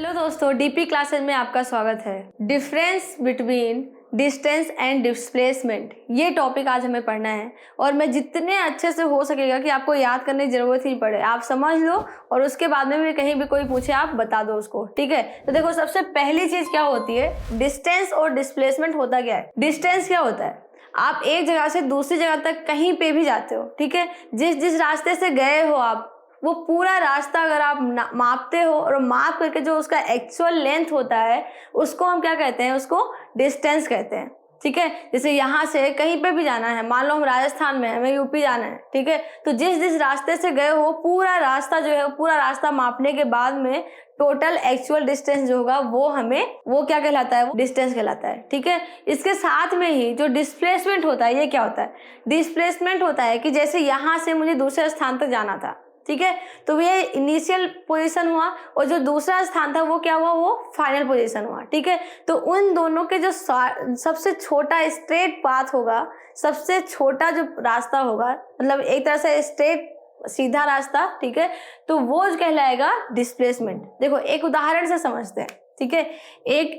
Hello दोस्तों, DP classes में आपका स्वागत है। Difference between distance and displacement, ये टॉपिक आज हमें पढ़ना है और मैं जितने अच्छे से हो सकेगा कि आपको याद करने की जरूरत ही पड़े, आप समझ लो और उसके बाद में भी कहीं भी कोई पूछे आप बता दो उसको। ठीक है, तो देखो सबसे पहली चीज क्या होती है, डिस्टेंस और डिस्प्लेसमेंट होता क्या है। डिस्टेंस क्या होता है, आप एक जगह से दूसरी जगह तक कहीं पे भी जाते हो, ठीक है, जिस रास्ते से गए हो आप, वो पूरा रास्ता अगर आप मापते हो और माप करके जो उसका एक्चुअल लेंथ होता है उसको हम क्या कहते हैं, उसको डिस्टेंस कहते हैं। ठीक है, जैसे यहाँ से कहीं पे भी जाना है, मान लो हम राजस्थान में हैं, हमें यूपी जाना है, ठीक है, तो जिस रास्ते से गए हो पूरा रास्ता जो है, पूरा रास्ता मापने के बाद में टोटल एक्चुअल डिस्टेंस जो होगा वो क्या कहलाता है, वो डिस्टेंस कहलाता है। ठीक है, इसके साथ में ही जो डिस्प्लेसमेंट होता है, ये क्या होता है, डिस्प्लेसमेंट होता है कि जैसे यहाँ से मुझे दूसरे स्थान तक जाना था, ठीक है, तो ये इनिशियल पोजीशन हुआ और जो दूसरा स्थान था वो क्या हुआ, वो फाइनल पोजीशन हुआ। ठीक है, तो उन दोनों के जो सबसे छोटा स्ट्रेट पाथ होगा, सबसे छोटा जो रास्ता होगा, मतलब एक तरह से स्ट्रेट सीधा रास्ता, ठीक है, तो वो कहलाएगा डिस्प्लेसमेंट। देखो एक उदाहरण से समझते हैं। ठीक है, एक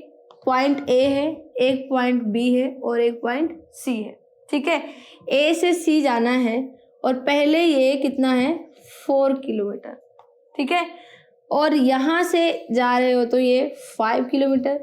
पॉइंट ए है, एक पॉइंट बी है और एक पॉइंट सी है। ठीक है, ए से सी जाना है और पहले ये कितना है, 4 किलोमीटर। ठीक है, और यहाँ से जा रहे हो तो ये 5 किलोमीटर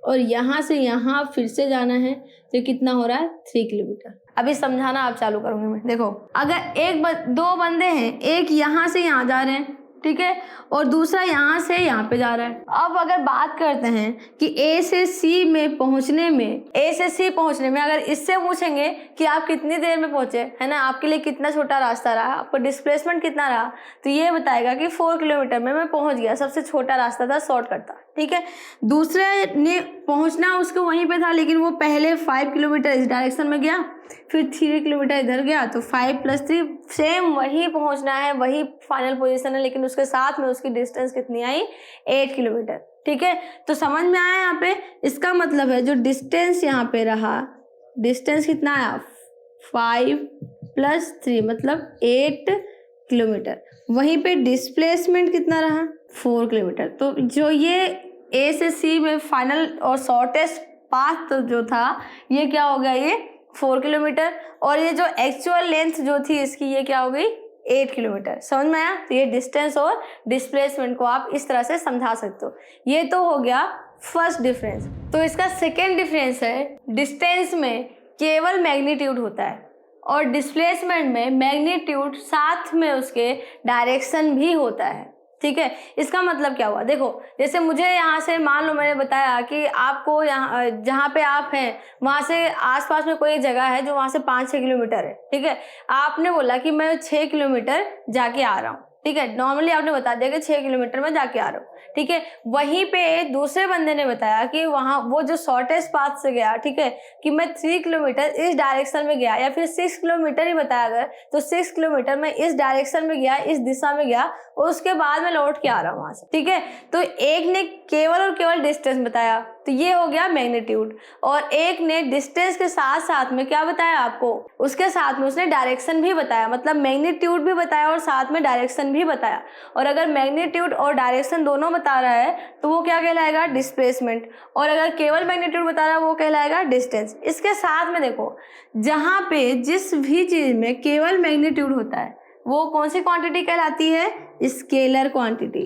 और यहाँ से यहाँ फिर से जाना है तो कितना हो रहा है, 3 किलोमीटर। अभी समझाना आप चालू करूंगी मैं। देखो अगर दो बंदे हैं, एक यहाँ से यहाँ जा रहे हैं, ठीक है, और दूसरा यहाँ से यहाँ पे जा रहा है। अब अगर बात करते हैं कि ए से सी पहुंचने में अगर इससे पूछेंगे कि आप कितनी देर में पहुंचे, है ना, आपके लिए कितना छोटा रास्ता रहा, आपका डिस्प्लेसमेंट कितना रहा, तो ये बताएगा कि 4 किलोमीटर में मैं पहुंच गया, सबसे छोटा रास्ता था, शॉर्टकट था। ठीक है, दूसरे ने पहुंचना उसको वहीं पे था, लेकिन वो पहले 5 किलोमीटर इस डायरेक्शन में गया, फिर 3 किलोमीटर इधर गया, तो 5 + 3 सेम वही पहुंचना है, वही फाइनल पोजीशन है, लेकिन उसके साथ में उसकी डिस्टेंस कितनी आई, 8 किलोमीटर। ठीक है, तो समझ में आया यहाँ पे। इसका मतलब है जो डिस्टेंस यहाँ पे रहा, डिस्टेंस कितना आया, 5 + 3 मतलब 8 किलोमीटर। वहीं पे डिस्प्लेसमेंट कितना रहा, 4 किलोमीटर। तो जो ये ए से सी में फाइनल और शॉर्टेस्ट पाथ जो था, ये क्या हो गया, ये 4 किलोमीटर, और ये जो एक्चुअल लेंथ जो थी इसकी, ये क्या हो गई, 8 किलोमीटर। समझ में आया। तो ये डिस्टेंस और डिस्प्लेसमेंट को आप इस तरह से समझा सकते हो। ये तो हो गया फर्स्ट डिफरेंस। तो इसका सेकेंड डिफरेंस है, डिस्टेंस में केवल मैग्नीट्यूड होता है और डिस्प्लेसमेंट में मैग्नीट्यूड साथ में उसके डायरेक्शन भी होता है। ठीक है, इसका मतलब क्या हुआ, देखो जैसे मुझे यहाँ से, मान लो मैंने बताया कि आपको यहाँ जहाँ पे आप हैं वहाँ से आसपास में कोई जगह है जो वहाँ से 5-6 किलोमीटर है। ठीक है, आपने बोला कि मैं 6 किलोमीटर जाके आ रहा हूँ। ठीक है, नॉर्मली आपने बता दिया कि 6 किलोमीटर में जाके आ रहा हूँ। ठीक है, वहीं पे दूसरे बंदे ने बताया कि वहाँ वो जो शॉर्टेस्ट पाथ से गया, ठीक है, कि मैं 3 किलोमीटर इस डायरेक्शन में गया, या फिर 6 किलोमीटर ही बताया अगर, तो 6 किलोमीटर में इस डायरेक्शन में गया, इस दिशा में गया और उसके बाद में लौट के आ रहा हूँ वहां से। ठीक है, तो एक ने केवल और केवल डिस्टेंस बताया, तो ये हो गया मैग्नीट्यूड, और एक ने डिस्टेंस के साथ साथ में क्या बताया आपको, उसके साथ में उसने डायरेक्शन भी बताया, मतलब मैग्नीट्यूड भी बताया और साथ में डायरेक्शन भी बताया। और अगर मैग्नीट्यूड और डायरेक्शन दोनों बता रहा है तो वो क्या कहलाएगा, डिस्प्लेसमेंट, और अगर केवल मैग्नीट्यूड बता रहा है वो कहलाएगा डिस्टेंस। इसके साथ में देखो, जहां पे जिस भी चीज में केवल मैग्नीट्यूड होता है वो कौन सी क्वांटिटी कहलाती है, स्केलर क्वांटिटी।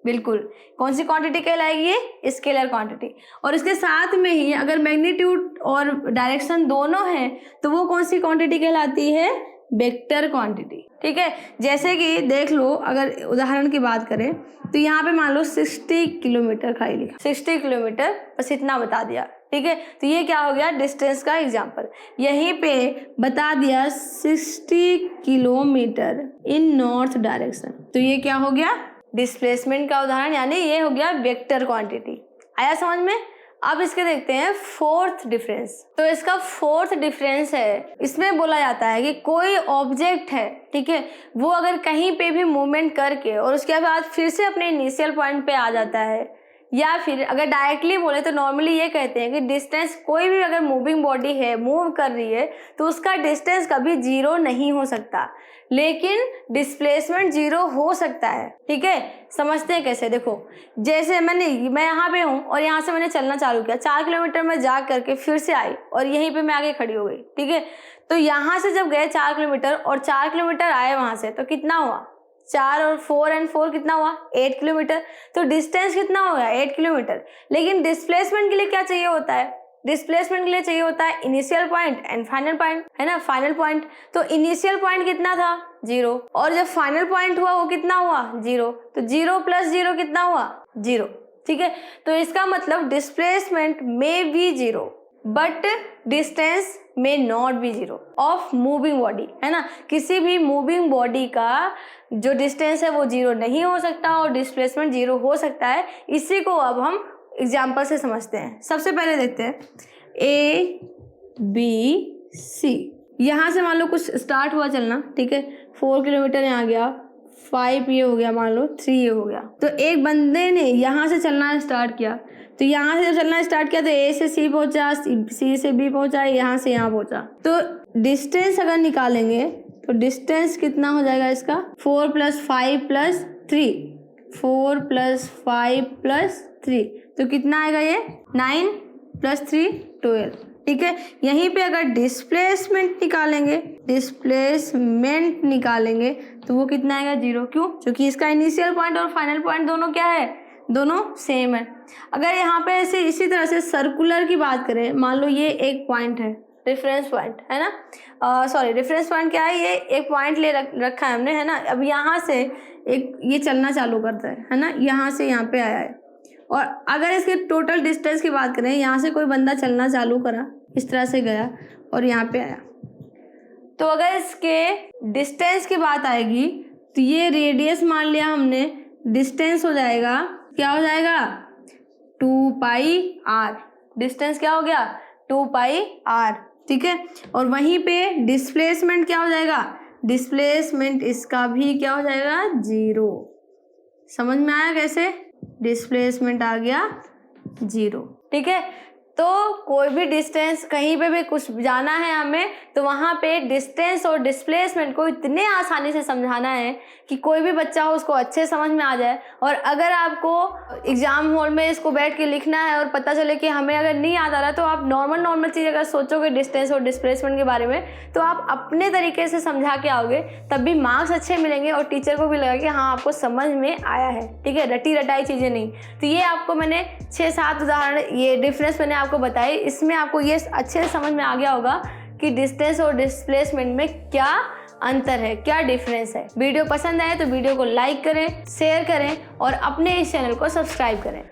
बिल्कुल, कौन सी क्वांटिटी कहलाएगी, स्केलर क्वांटिटी। और इसके साथ में ही अगर मैग्नीट्यूड और डायरेक्शन दोनों हैं तो वो कौन सी क्वांटिटी कहलाती है, वेक्टर क्वांटिटी। ठीक है, जैसे कि देख लो, अगर उदाहरण की बात करें तो यहाँ पे मान लो 60 किलोमीटर खाली लिखा, 60 किलोमीटर, बस इतना बता दिया। ठीक है, तो ये क्या हो गया, डिस्टेंस का एग्जांपल। यहीं पे बता दिया 60 किलोमीटर इन नॉर्थ डायरेक्शन, तो ये क्या हो गया, डिस्प्लेसमेंट का उदाहरण, यानी ये हो गया वेक्टर क्वांटिटी। आया समझ में। अब इसके देखते हैं फोर्थ डिफरेंस। तो इसका फोर्थ डिफरेंस है, इसमें बोला जाता है कि कोई ऑब्जेक्ट है, ठीक है, वो अगर कहीं पे भी मूवमेंट करके और उसके बाद फिर से अपने इनिशियल पॉइंट पे आ जाता है, या फिर अगर डायरेक्टली बोले तो नॉर्मली ये कहते हैं कि डिस्टेंस, कोई भी अगर मूविंग बॉडी है, मूव कर रही है, तो उसका डिस्टेंस कभी जीरो नहीं हो सकता, लेकिन डिस्प्लेसमेंट जीरो हो सकता है। ठीक है, समझते हैं कैसे। देखो, जैसे मैं यहाँ पे हूँ और यहाँ से मैंने चलना चालू किया, 4 किलोमीटर में जा करके फिर से आई और यहीं पे मैं आगे खड़ी हो गई। ठीक है, तो यहाँ से जब गए 4 किलोमीटर और 4 किलोमीटर आए वहाँ से, तो कितना हुआ? 4 और 4 एंड 4 कितना हुआ? 8 किलोमीटर। तो डिस्टेंस कितना हो गया? 8 किलोमीटर। लेकिन डिस्प्लेसमेंट के लिए क्या चाहिए होता है? डिस्प्लेसमेंट के लिए चाहिए होता है initial point and final point, है ना, फाइनल पॉइंट। तो इनिशियल पॉइंट कितना था? 0, और जब फाइनल पॉइंट हुआ वो कितना हुआ? 0। तो 0 + 0 कितना हुआ? 0। ठीक है, तो इसका मतलब displacement may be 0 but distance may not be 0 of moving body, है ना। किसी भी मूविंग बॉडी का जो डिस्टेंस है वो 0 नहीं हो सकता और डिस्प्लेसमेंट 0 हो सकता है। इसी को अब हम एग्जाम्पल से समझते हैं। सबसे पहले देखते हैं ABC। यहाँ से मान लो कुछ स्टार्ट हुआ चलना, ठीक है, 4 किलोमीटर यहाँ गया, 5 ये हो गया, मान लो 3 ये हो गया। तो एक बंदे ने यहाँ से चलना स्टार्ट किया, तो यहाँ से जब चलना स्टार्ट किया तो A से C पहुंचा, C से B पहुंचा, यहाँ से यहाँ पहुंचा। तो डिस्टेंस अगर निकालेंगे तो डिस्टेंस कितना हो जाएगा इसका? 4 + 5 + 3, 4 + 5 + 3, तो कितना आएगा ये? 9 + 3 12। ठीक है, यहीं पे अगर डिस्प्लेसमेंट निकालेंगे तो वो कितना आएगा? 0। क्यों? क्योंकि इसका इनिशियल पॉइंट और फाइनल पॉइंट दोनों क्या है? दोनों सेम है। अगर यहाँ पे ऐसे इसी तरह से सर्कुलर की बात करें, मान लो ये एक पॉइंट है, रेफरेंस पॉइंट, है ना, सॉरी रेफरेंस पॉइंट क्या है? ये एक पॉइंट ले रखा है हमने, है ना। अब यहाँ से एक ये चलना चालू करता है ना, यहाँ से यहाँ पे आया है। और अगर इसके टोटल डिस्टेंस की बात करें, यहाँ से कोई बंदा चलना चालू करा, इस तरह से गया और यहाँ पे आया, तो अगर इसके डिस्टेंस की बात आएगी तो ये रेडियस मान लिया हमने, डिस्टेंस हो जाएगा, क्या हो जाएगा? 2πr। डिस्टेंस क्या हो गया? 2πr। ठीक है, और वहीं पे डिस्प्लेसमेंट क्या हो जाएगा? डिस्प्लेसमेंट इसका भी क्या हो जाएगा? 0। समझ में आया कैसे? डिस्प्लेसमेंट आ गया 0। ठीक है, तो कोई भी डिस्टेंस, कहीं पे भी कुछ जाना है हमें, तो वहाँ पे डिस्टेंस और डिस्प्लेसमेंट को इतने आसानी से समझाना है कि कोई भी बच्चा हो उसको अच्छे समझ में आ जाए। और अगर आपको एग्जाम हॉल में इसको बैठ के लिखना है और पता चले कि हमें अगर नहीं याद आ रहा, तो आप नॉर्मल चीज़ अगर सोचोगे डिस्टेंस और डिस्प्लेसमेंट के बारे में, तो आप अपने तरीके से समझा के आओगे, तब भी मार्क्स अच्छे मिलेंगे और टीचर को भी लगा कि हाँ आपको समझ में आया है। ठीक है, रटी रटाई चीज़ें नहीं। तो ये आपको मैंने 6-7 उदाहरण, ये डिफरेंस मैंने आपको बताई, इसमें आपको ये अच्छे से समझ में आ गया होगा कि डिस्टेंस और डिस्प्लेसमेंट में क्या अंतर है, क्या डिफरेंस है। वीडियो पसंद आए तो वीडियो को लाइक करें, शेयर करें और अपने इस चैनल को सब्सक्राइब करें।